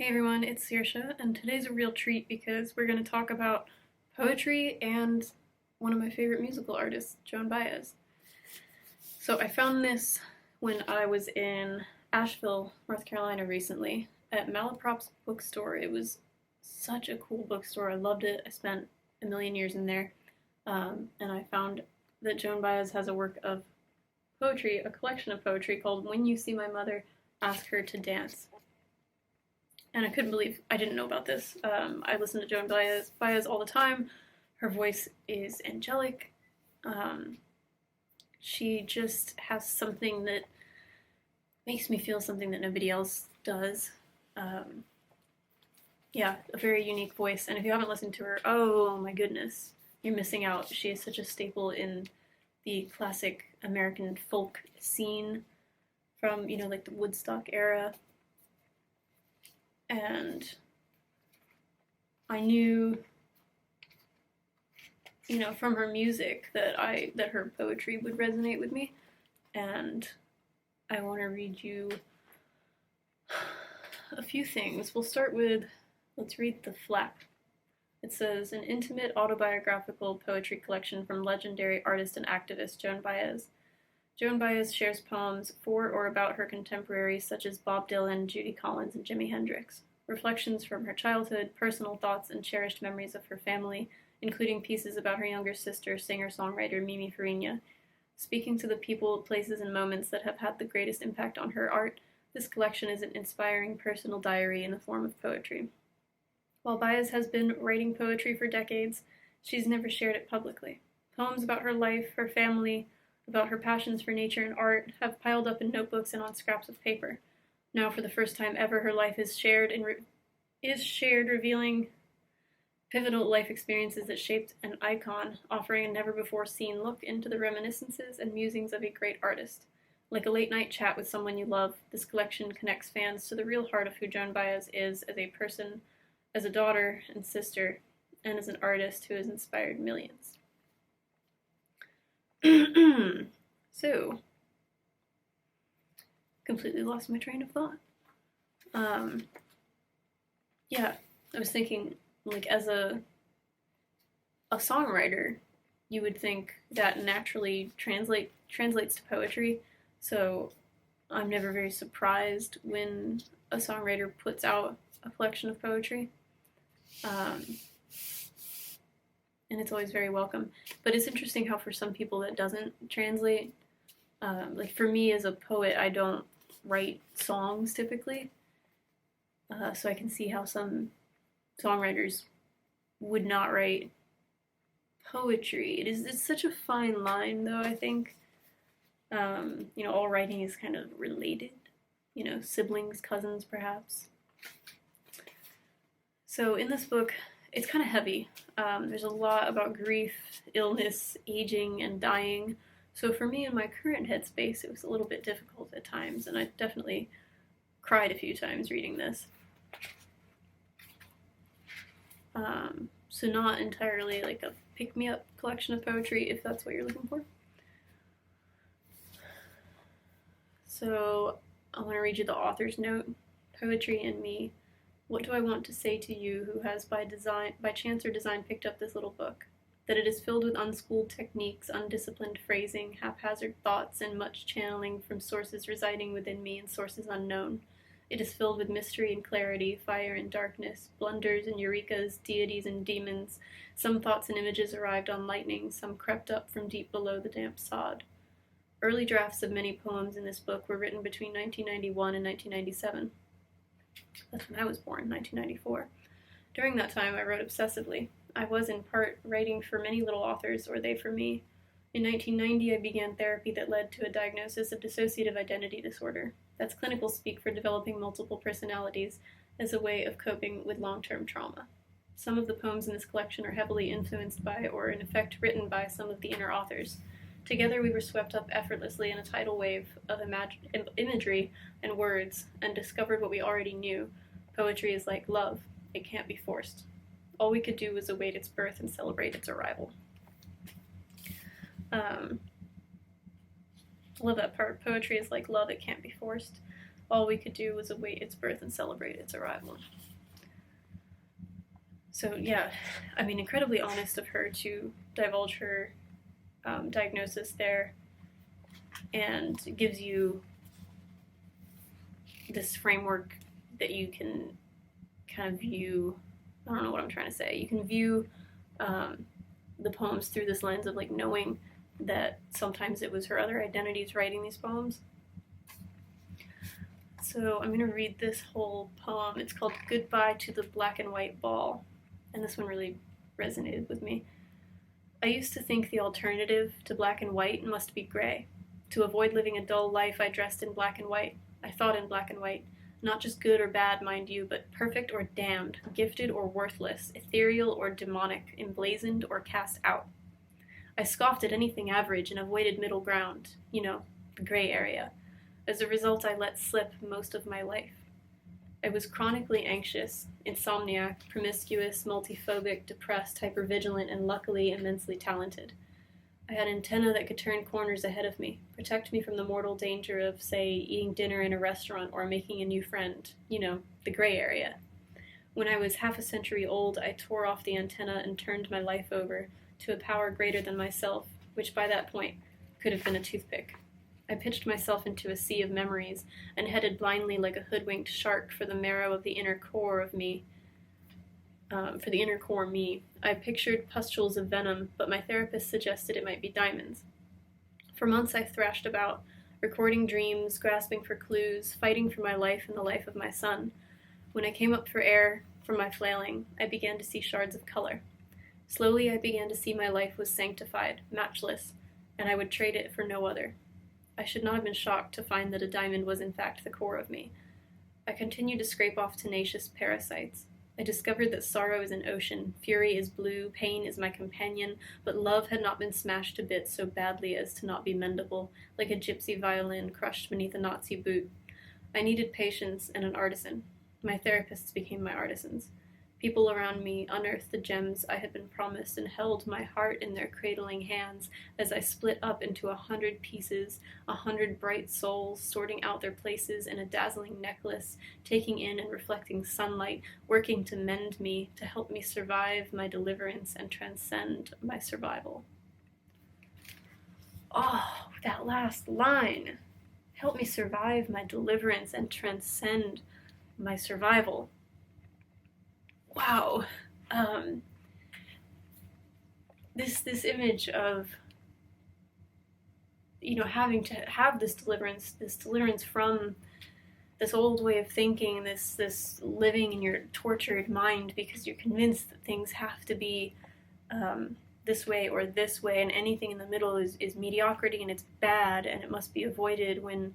Hey everyone, it's Saoirse, and today's a real treat because we're going to talk about poetry and one of my favorite musical artists, Joan Baez. So I found this when I was in Asheville, North Carolina recently at Malaprop's bookstore. It was such a cool bookstore. I loved it. I spent a million years in there. And I found that Joan Baez has a work of poetry, a collection of poetry called When You See My Mother, Ask Her to Dance. And I couldn't believe I didn't know about this. I listen to Joan Baez all the time. Her voice is angelic. She just has something that makes me feel something that nobody else does. Yeah, a very unique voice. And if you haven't listened to her, oh my goodness, you're missing out. She is such a staple in the classic American folk scene from, like the Woodstock era. And I knew, from her music that her poetry would resonate with me, and I want to read you a few things. Let's read The Flap. It says, an intimate autobiographical poetry collection from legendary artist and activist Joan Baez. Joan Baez shares poems for or about her contemporaries such as Bob Dylan, Judy Collins, and Jimi Hendrix. Reflections from her childhood, personal thoughts, and cherished memories of her family, including pieces about her younger sister, singer-songwriter Mimi Farina. Speaking to the people, places, and moments that have had the greatest impact on her art, this collection is an inspiring personal diary in the form of poetry. While Baez has been writing poetry for decades, she's never shared it publicly. Poems about her life, her family, about her passions for nature and art have piled up in notebooks and on scraps of paper. Now, for the first time ever, her life is shared, revealing pivotal life experiences that shaped an icon, offering a never-before-seen look into the reminiscences and musings of a great artist. Like a late-night chat with someone you love, this collection connects fans to the real heart of who Joan Baez is as a person, as a daughter and sister, and as an artist who has inspired millions. So, completely lost my train of thought. Yeah, I was thinking, like, as a songwriter, you would think that naturally translates to poetry, so I'm never very surprised when a songwriter puts out a collection of poetry. And it's always very welcome. But it's interesting how for some people that doesn't translate. Like for me as a poet, I don't write songs typically, so I can see how some songwriters would not write poetry. It's such a fine line, though. I think all writing is kind of related. Siblings, cousins, perhaps. So in this book, it's kind of heavy. There's a lot about grief, illness, aging, and dying. So for me, in my current headspace, it was a little bit difficult at times, and I definitely cried a few times reading this. So not entirely like a pick-me-up collection of poetry, if that's what you're looking for. So I want to read you the author's note. Poetry and me. What do I want to say to you who has by chance or design picked up this little book? That it is filled with unschooled techniques, undisciplined phrasing, haphazard thoughts, and much channeling from sources residing within me and sources unknown. It is filled with mystery and clarity, fire and darkness, blunders and eurekas, deities and demons. Some thoughts and images arrived on lightning, some crept up from deep below the damp sod. Early drafts of many poems in this book were written between 1991 and 1997. That's when I was born, 1994. During that time, I wrote obsessively. I was, in part, writing for many little authors, or they for me. In 1990, I began therapy that led to a diagnosis of dissociative identity disorder. That's clinical speak for developing multiple personalities as a way of coping with long-term trauma. Some of the poems in this collection are heavily influenced by, or in effect written by, some of the inner authors. Together we were swept up effortlessly in a tidal wave of imagery and words, and discovered what we already knew. Poetry is like love. It can't be forced. All we could do was await its birth and celebrate its arrival. I love that part. Poetry is like love, it can't be forced. All we could do was await its birth and celebrate its arrival. So yeah, I mean, incredibly honest of her to divulge her diagnosis there, and gives you this framework that you can kind of view, I don't know what I'm trying to say, you can view the poems through this lens of like knowing that sometimes it was her other identities writing these poems. So I'm going to read this whole poem. It's called Goodbye to the Black and White Ball, and this one really resonated with me. I used to think the alternative to black and white must be gray. To avoid living a dull life, I dressed in black and white. I thought in black and white. Not just good or bad, mind you, but perfect or damned, gifted or worthless, ethereal or demonic, emblazoned or cast out. I scoffed at anything average and avoided middle ground, you know, the gray area. As a result, I let slip most of my life. I was chronically anxious, insomniac, promiscuous, multiphobic, depressed, hypervigilant, and luckily immensely talented. I had antennae that could turn corners ahead of me, protect me from the mortal danger of, say, eating dinner in a restaurant or making a new friend, you know, the gray area. When I was half a century old, I tore off the antenna and turned my life over to a power greater than myself, which by that point could have been a toothpick. I pitched myself into a sea of memories and headed blindly like a hoodwinked shark for the marrow of the inner core of me. For the inner core me. I pictured pustules of venom, but my therapist suggested it might be diamonds. For months I thrashed about, recording dreams, grasping for clues, fighting for my life and the life of my son. When I came up for air from my flailing, I began to see shards of color. Slowly I began to see my life was sanctified, matchless, and I would trade it for no other. I should not have been shocked to find that a diamond was in fact the core of me. I continued to scrape off tenacious parasites. I discovered that sorrow is an ocean, fury is blue, pain is my companion, but love had not been smashed to bits so badly as to not be mendable, like a gypsy violin crushed beneath a Nazi boot. I needed patience and an artisan. My therapists became my artisans. People around me unearthed the gems I had been promised and held my heart in their cradling hands as I split up into 100 pieces, 100 bright souls sorting out their places in a dazzling necklace, taking in and reflecting sunlight, working to mend me, to help me survive my deliverance and transcend my survival. Oh, that last line. Help me survive my deliverance and transcend my survival. Wow. This image of, you know, having to have this deliverance from this old way of thinking, this living in your tortured mind because you're convinced that things have to be this way or this way, and anything in the middle is mediocrity and it's bad and it must be avoided. When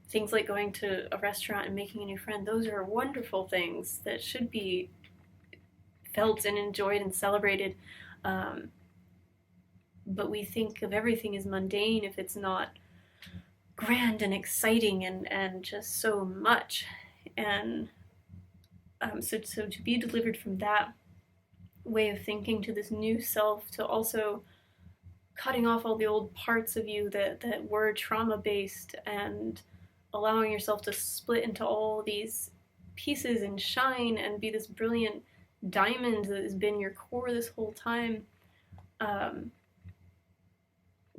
things like going to a restaurant and making a new friend, those are wonderful things that should be felt and enjoyed and celebrated. But we think of everything as mundane if it's not grand and exciting and just so much. And so to be delivered from that way of thinking to this new self, to also cutting off all the old parts of you that were trauma-based and allowing yourself to split into all these pieces and shine and be this brilliant diamond that has been your core this whole time, to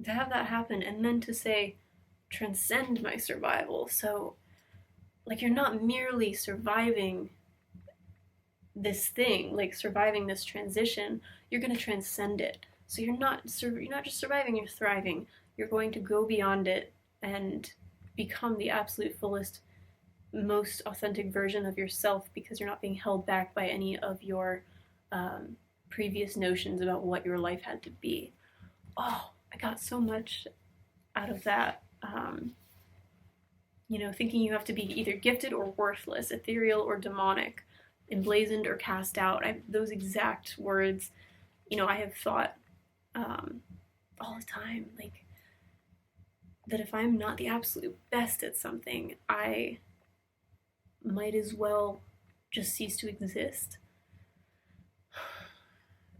have that happen, and then to say, transcend my survival. So, like, you're not merely surviving this thing, like surviving this transition, you're going to transcend it. So you're not just surviving, you're thriving. You're going to go beyond it and become the absolute fullest, most authentic version of yourself, because you're not being held back by any of your previous notions about what your life had to be. Oh, I got so much out of that. You know, thinking you have to be either gifted or worthless, ethereal or demonic, emblazoned or cast out. Those exact words, you know, I have thought all the time, like, that if I'm not the absolute best at something, I might as well just cease to exist.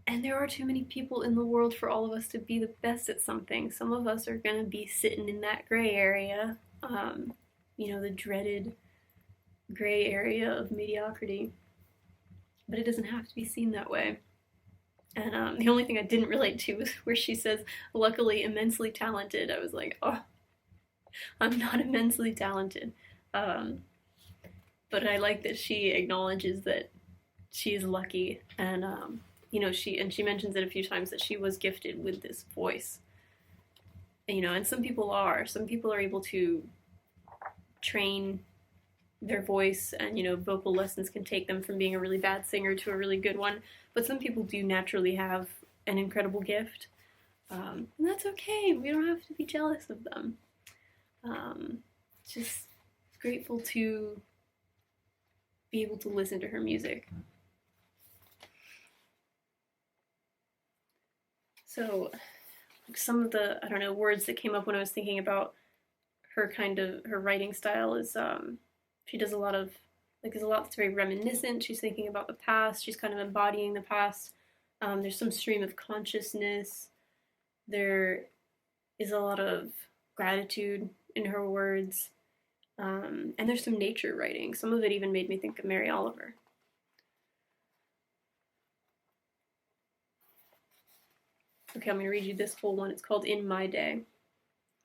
And there are too many people in the world for all of us to be the best at something. Some of us are going to be sitting in that gray area, the dreaded gray area of mediocrity. But it doesn't have to be seen that way. And the only thing I didn't relate to was where she says, luckily immensely talented. I was like, oh, I'm not immensely talented. But I like that she acknowledges that she is lucky, and she mentions it a few times that she was gifted with this voice. And some people are. Some people are able to train their voice, and vocal lessons can take them from being a really bad singer to a really good one. But some people do naturally have an incredible gift, and that's okay. We don't have to be jealous of them. Just grateful to be able to listen to her music. So some of the, I don't know, words that came up when I was thinking about her writing style is she does a lot of, there's a lot that's very reminiscent. She's thinking about the past. She's kind of embodying the past. There's some stream of consciousness. There is a lot of gratitude in her words. And there's some nature writing. Some of it even made me think of Mary Oliver. Okay, I'm going to read you this whole one. It's called In My Day.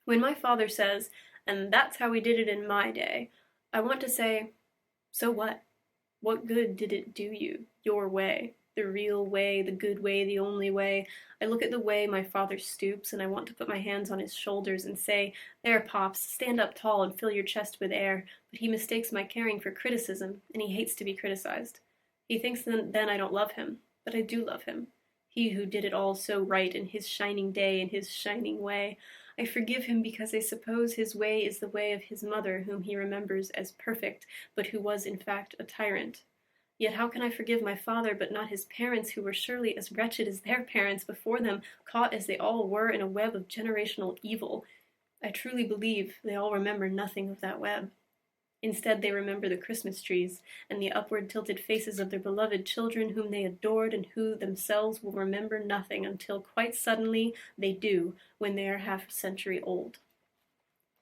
When my father says, and that's how we did it in my day, I want to say, so what? What good did it do you? Your way. The real way, the good way, the only way. I look at the way my father stoops, and I want to put my hands on his shoulders and say, there, Pops, stand up tall and fill your chest with air. But he mistakes my caring for criticism, and he hates to be criticized. He thinks then I don't love him, but I do love him. He who did it all so right in his shining day, in his shining way. I forgive him because I suppose his way is the way of his mother, whom he remembers as perfect, but who was in fact a tyrant. Yet how can I forgive my father, but not his parents, who were surely as wretched as their parents before them, caught as they all were in a web of generational evil? I truly believe they all remember nothing of that web. Instead, they remember the Christmas trees and the upward tilted faces of their beloved children whom they adored and who themselves will remember nothing until quite suddenly they do when they are half a century old.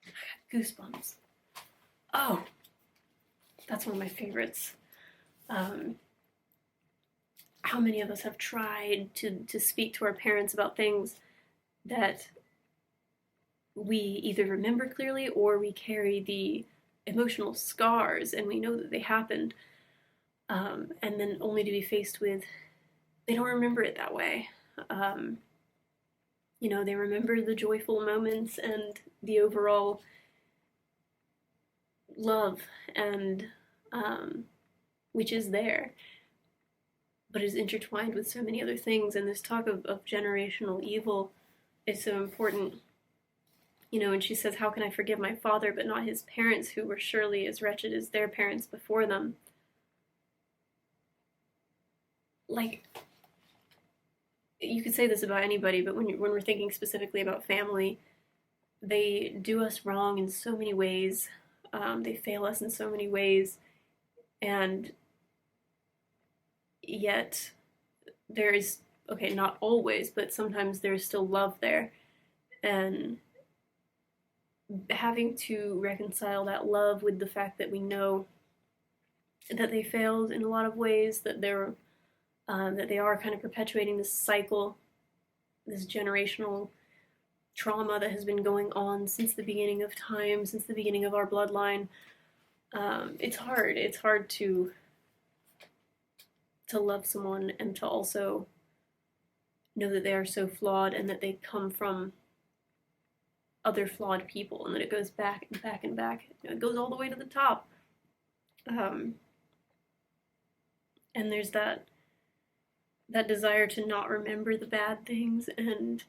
I got goosebumps. Oh, that's one of my favorites. How many of us have tried to speak to our parents about things that we either remember clearly or we carry the emotional scars and we know that they happened, and then only to be faced with, they don't remember it that way. They remember the joyful moments and the overall love, and which is there, but is intertwined with so many other things. And this talk of generational evil is so important. And she says, how can I forgive my father but not his parents, who were surely as wretched as their parents before them? Like, you could say this about anybody, but when we're thinking specifically about family, they do us wrong in so many ways. They fail us in so many ways. And yet there is, okay, not always, but sometimes there's still love there. And having to reconcile that love with the fact that we know that they failed in a lot of ways, that they are kind of perpetuating this cycle, this generational trauma that has been going on since the beginning of time, since the beginning of our bloodline. It's hard. It's hard to love someone and to also know that they are so flawed and that they come from other flawed people, and that it goes back and back and back. It goes all the way to the top. And there's that desire to not remember the bad things, and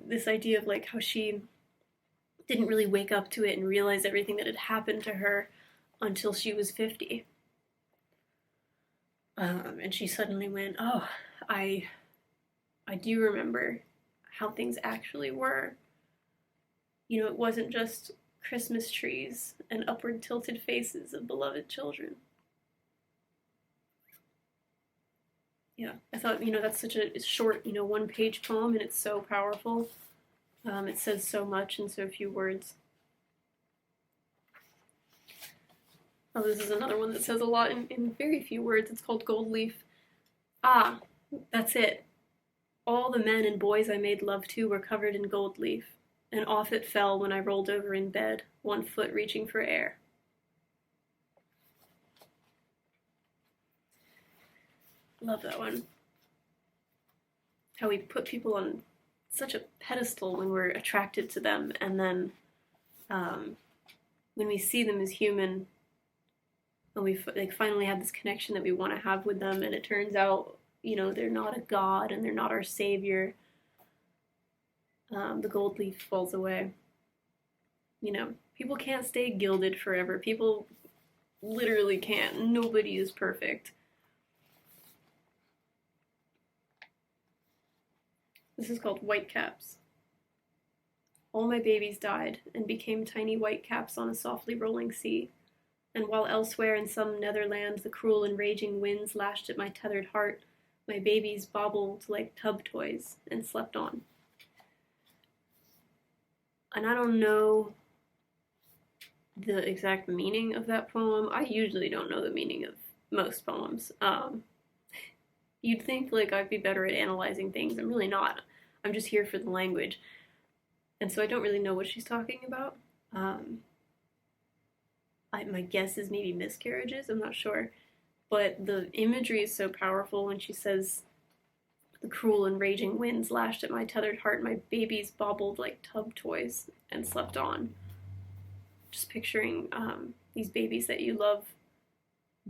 this idea of like how she didn't really wake up to it and realize everything that had happened to her until she was 50. And she suddenly went, oh, I do remember how things actually were. It wasn't just Christmas trees and upward tilted faces of beloved children. Yeah, I thought, that's such a short, one-page poem, and it's so powerful. It says so much in so few words. Oh, this is another one that says a lot in very few words. It's called Gold Leaf. Ah, that's it. All the men and boys I made love to were covered in gold leaf, and off it fell when I rolled over in bed, one foot reaching for air. Love that one. How we put people on such a pedestal when we're attracted to them, and then when we see them as human, and we like finally have this connection that we want to have with them, and it turns out, they're not a god and they're not our savior. The gold leaf falls away. People can't stay gilded forever. People literally can't. Nobody is perfect. This is called Whitecaps. All my babies died and became tiny whitecaps on a softly rolling sea. And while elsewhere in some netherland the cruel and raging winds lashed at my tethered heart, my babies bobbled like tub toys and slept on. And I don't know the exact meaning of that poem. I usually don't know the meaning of most poems. You'd think like I'd be better at analyzing things. I'm really not. I'm just here for the language. And so I don't really know what she's talking about. My guess is maybe miscarriages. I'm not sure. But the imagery is so powerful when she says, the cruel and raging winds lashed at my tethered heart. My babies bobbled like tub toys and slept on. Just picturing these babies that you love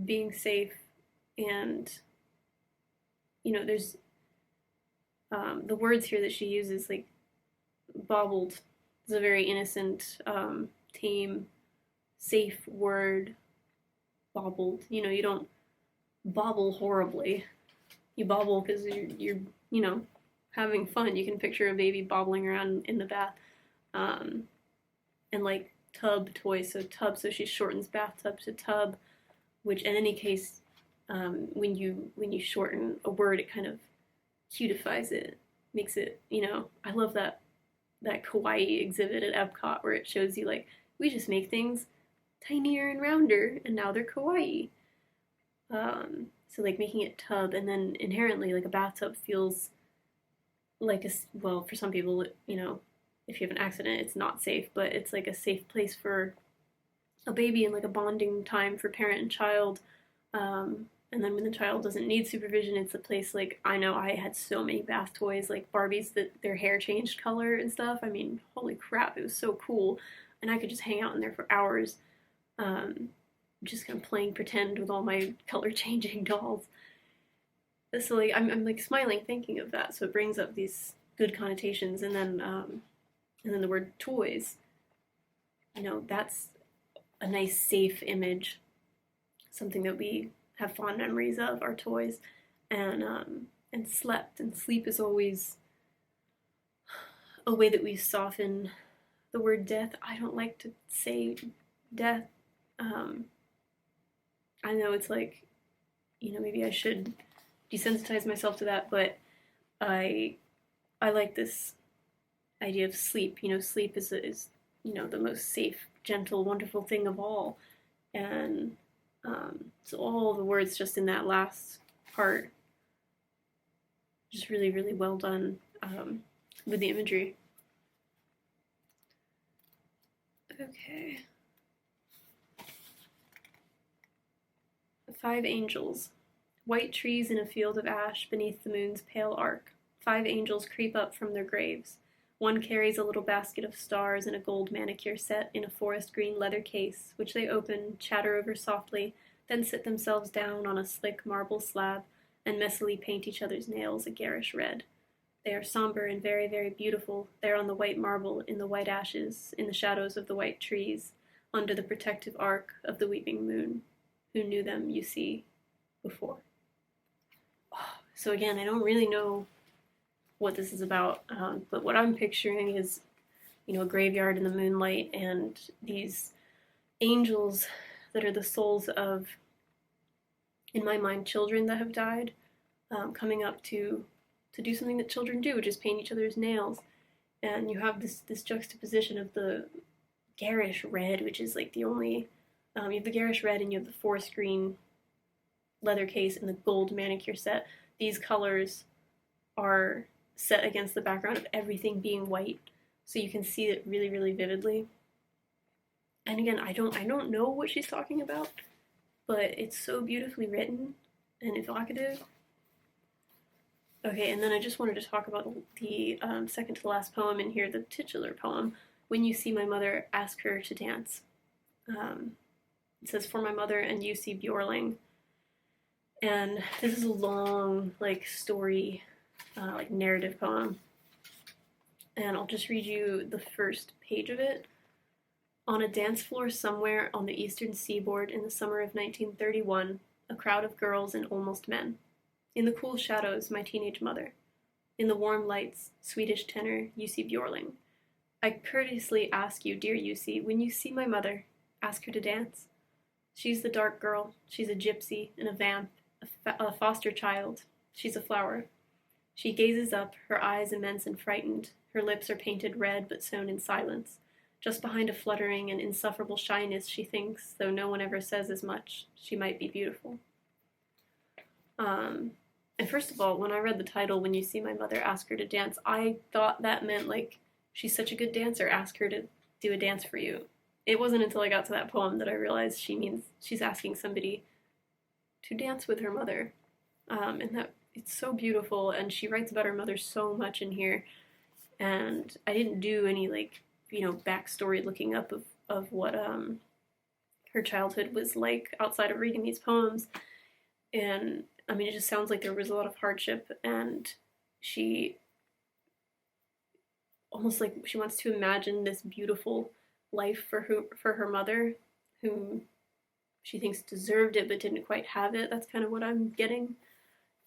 being safe, and there's the words here that she uses, like bobbled is a very innocent, tame, safe word. Bobbled, you don't bobble horribly. You bobble because you're having fun. You can picture a baby bobbling around in the bath, and like tub toys. So she shortens bathtub to tub, which in any case, when you shorten a word, it kind of cutifies it, makes it. I love that kawaii exhibit at Epcot where it shows you like we just make things tinier and rounder, and now they're kawaii. So like making it tub, and then inherently like a bathtub feels like for some people, if you have an accident, it's not safe, but it's like a safe place for a baby and like a bonding time for parent and child. And then when the child doesn't need supervision, it's a place like, I know I had so many bath toys, like Barbies that their hair changed color and stuff. I mean, holy crap, it was so cool. And I could just hang out in there for hours, just kind of playing pretend with all my color changing dolls. So like, I'm like smiling thinking of that. So it brings up these good connotations. And then the word toys, that's a nice safe image, something that we have fond memories of, our toys, and slept. And sleep is always a way that we soften the word death. I don't like to say death. I know it's like, maybe I should desensitize myself to that, but I like this idea of sleep. Sleep is the most safe, gentle, wonderful thing of all, and so all the words just in that last part, just really, really well done with the imagery. Okay. 5 angels. White trees in a field of ash beneath the moon's pale arc. 5 angels creep up from their graves. One carries a little basket of stars and a gold manicure set in a forest green leather case, which they open, chatter over softly, then sit themselves down on a slick marble slab and messily paint each other's nails a garish red. They are somber and very, very beautiful, there on the white marble, in the white ashes, in the shadows of the white trees, under the protective arc of the weeping moon. Who knew them, you see, before? So again, I don't really know what this is about, but what I'm picturing is, a graveyard in the moonlight, and these angels that are the souls of, in my mind, children that have died, coming up to do something that children do, which is paint each other's nails. And you have this juxtaposition of the garish red, which is like the only You have the garish red and you have the forest green leather case and the gold manicure set. These colors are set against the background of everything being white, so you can see it really, really vividly. And again, I don't know what she's talking about, but it's so beautifully written and evocative. Okay, and then I just wanted to talk about the second to the last poem in here, the titular poem. When you see my mother, ask her to dance. It says, for my mother and Saoirse-Ibarguen. And this is a long, like, story, like, narrative poem. And I'll just read you the first page of it. On a dance floor somewhere on the eastern seaboard in the summer of 1931, a crowd of girls and almost men. In the cool shadows, my teenage mother. In the warm lights, Swedish tenor Saoirse-Ibarguen. I courteously ask you, dear Jussi, when you see my mother, ask her to dance. She's the dark girl. She's a gypsy and a vamp, a foster child. She's a flower. She gazes up, her eyes immense and frightened. Her lips are painted red but sewn in silence. Just behind a fluttering and insufferable shyness, she thinks, though no one ever says as much, she might be beautiful. And first of all, when I read the title, when you see my mother, ask her to dance, I thought that meant, like, she's such a good dancer, ask her to do a dance for you. It wasn't until I got to that poem that I realized she means she's asking somebody to dance with her mother. And that it's so beautiful, and she writes about her mother so much in here. And I didn't do any, like, backstory looking up of what her childhood was like outside of reading these poems. And I mean, it just sounds like there was a lot of hardship, and she almost like she wants to imagine this beautiful life for her mother, whom she thinks deserved it but didn't quite have it. That's kind of what I'm getting.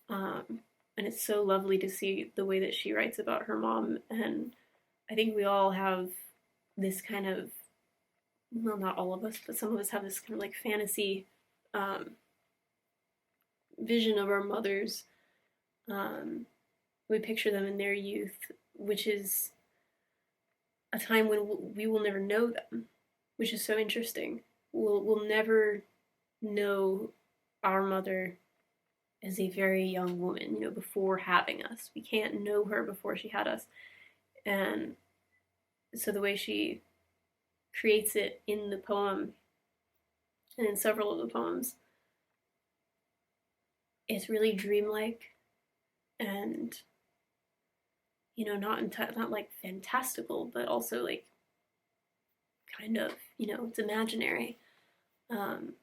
And it's so lovely to see the way that she writes about her mom. And I think we all have this kind of, well, not all of us, but some of us have this kind of like fantasy vision of our mothers. We picture them in their youth, which is a time when we will never know them, which is so interesting. We'll never know our mother as a very young woman, before having us. We can't know her before she had us. And so the way she creates it in the poem, and in several of the poems, it's really dreamlike and, not like fantastical, but also like kind of, it's imaginary. It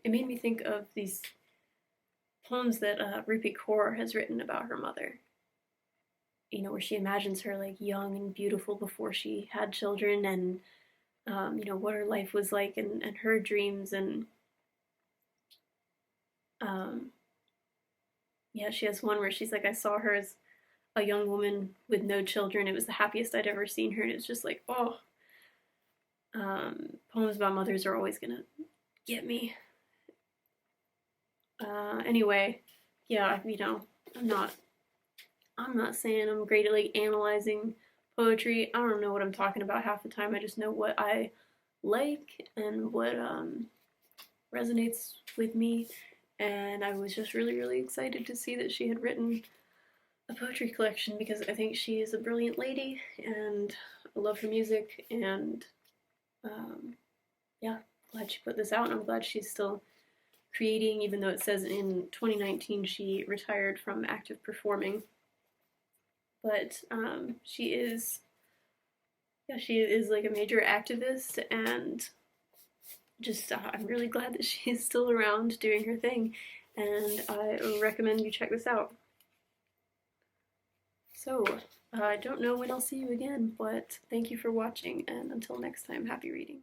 made me think of these poems that Rupi Kaur has written about her mother, where she imagines her like young and beautiful before she had children, and what her life was like, and her dreams. And she has one where she's like, I saw her as a young woman with no children. It was the happiest I'd ever seen her. And it's just like, oh, poems about mothers are always gonna get me. Anyway, yeah, I'm not saying I'm great at like analyzing poetry. I don't know what I'm talking about half the time. I just know what I like and what resonates with me. And I was just really, really excited to see that she had written a poetry collection, because I think she is a brilliant lady and I love her music. And glad she put this out, and I'm glad she's still creating, even though it says in 2019 she retired from active performing. But she is like a major activist, and just I'm really glad that she's still around doing her thing, and I recommend you check this out. So, I don't know when I'll see you again, but thank you for watching, and until next time, happy reading.